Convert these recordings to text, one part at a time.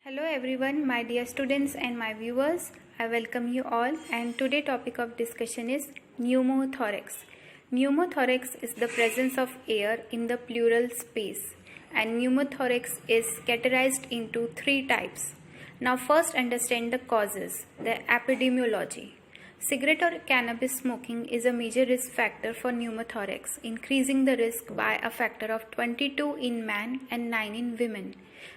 Hello everyone, my dear students and my viewers. I welcome you all, and today's topic of discussion is pneumothorax. Pneumothorax is the presence of air in the pleural space, and pneumothorax is categorized into three types. Now first understand the causes, the epidemiology. Cigarette or cannabis smoking is a major risk factor for pneumothorax, increasing the risk by a factor of 22 in men and 9 in women.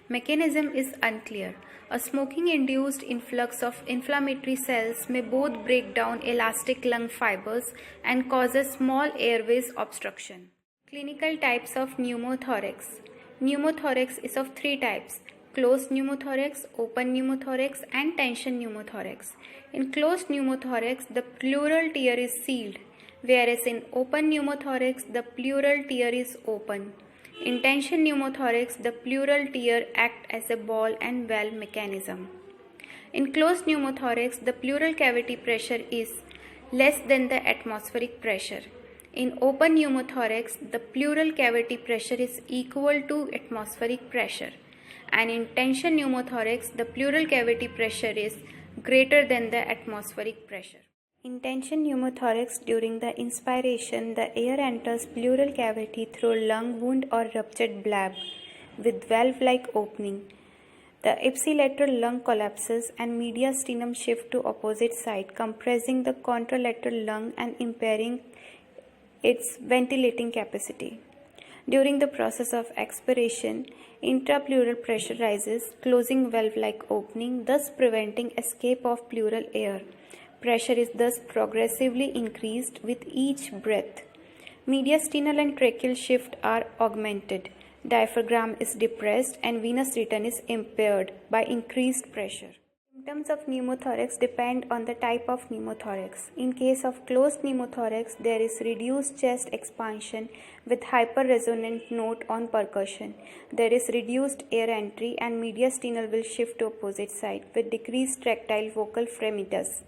Mechanism is unclear. A smoking-induced influx of inflammatory cells may both break down elastic lung fibers and causes small airways obstruction. Clinical types of pneumothorax. Pneumothorax is of three types: closed pneumothorax, open pneumothorax, and tension pneumothorax. In closed pneumothorax, the pleural tier is sealed, whereas in open pneumothorax, the pleural tier is open. In tension pneumothorax, the pleural tier acts as a ball and valve mechanism. In closed pneumothorax, the pleural cavity pressure is less than the atmospheric pressure. In open pneumothorax, the pleural cavity pressure is equal to atmospheric pressure. And in tension pneumothorax, the pleural cavity pressure is greater than the atmospheric pressure. In tension pneumothorax, during the inspiration, the air enters pleural cavity through lung wound or ruptured blab with valve-like opening. The ipsilateral lung collapses and mediastinum shifts to opposite side, compressing the contralateral lung and impairing its ventilating capacity. During the process of expiration, intrapleural pressure rises, closing valve-like opening, thus preventing escape of pleural air. Pressure is thus progressively increased with each breath. Mediastinal and tracheal shift are augmented. Diaphragm is depressed and venous return is impaired by increased pressure. Symptoms of pneumothorax depend on the type of pneumothorax. In case of closed pneumothorax, there is reduced chest expansion with hyperresonant note on percussion. There is reduced air entry and mediastinal will shift to opposite side with decreased tractile vocal fremitus,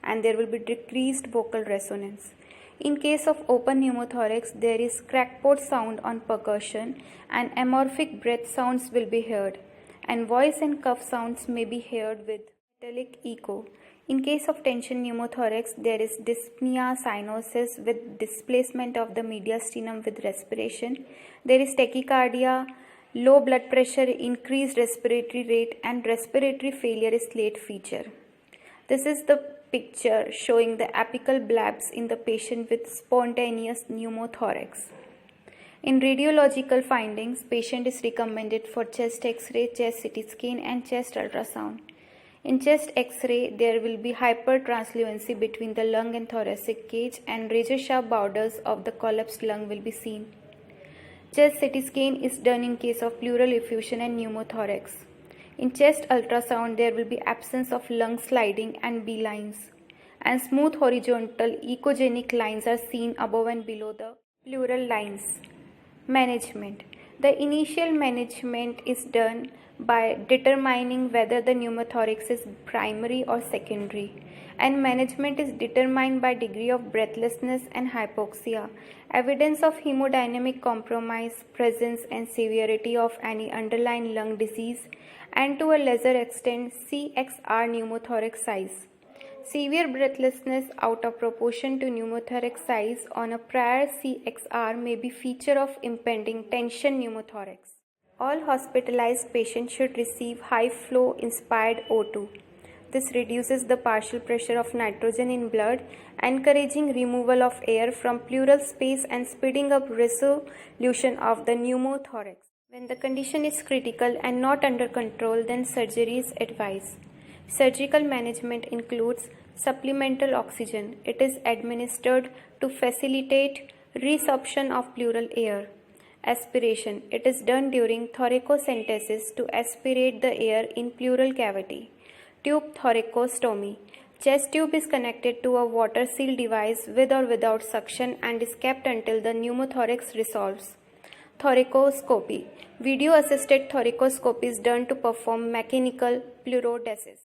and there will be decreased vocal resonance. In case of open pneumothorax, there is crackpot sound on percussion and amorphic breath sounds will be heard, and voice and cough sounds may be heard with metallic echo. In case of tension pneumothorax, there is dyspnea cyanosis with displacement of the mediastinum with respiration. There is tachycardia, low blood pressure, increased respiratory rate, and respiratory failure is late feature. This is the picture showing the apical blabs in the patient with spontaneous pneumothorax. In radiological findings, patient is recommended for chest X-ray, chest CT scan, and chest ultrasound. In chest X-ray, there will be hypertranslucency between the lung and thoracic cage, and razor-sharp borders of the collapsed lung will be seen. Chest CT scan is done in case of pleural effusion and pneumothorax. In chest ultrasound, there will be absence of lung sliding and B lines, and smooth horizontal echogenic lines are seen above and below the pleural lines. Management. The initial management is done by determining whether the pneumothorax is primary or secondary, and management is determined by degree of breathlessness and hypoxia, evidence of hemodynamic compromise, presence and severity of any underlying lung disease, and to a lesser extent CXR pneumothorax size. Severe breathlessness out of proportion to pneumothorax size on a prior CXR may be feature of impending tension pneumothorax. All hospitalized patients should receive high flow inspired O2. This reduces the partial pressure of nitrogen in blood, encouraging removal of air from pleural space and speeding up resolution of the pneumothorax. When the condition is critical and not under control, then surgery is advised. Surgical management includes supplemental oxygen. It is administered to facilitate resorption of pleural air. Aspiration. It is done during thoracocentesis to aspirate the air in pleural cavity. Tube thoracostomy. Chest tube is connected to a water seal device with or without suction and is kept until the pneumothorax resolves. Thoracoscopy. Video assisted thoracoscopy is done to perform mechanical pleurodesis.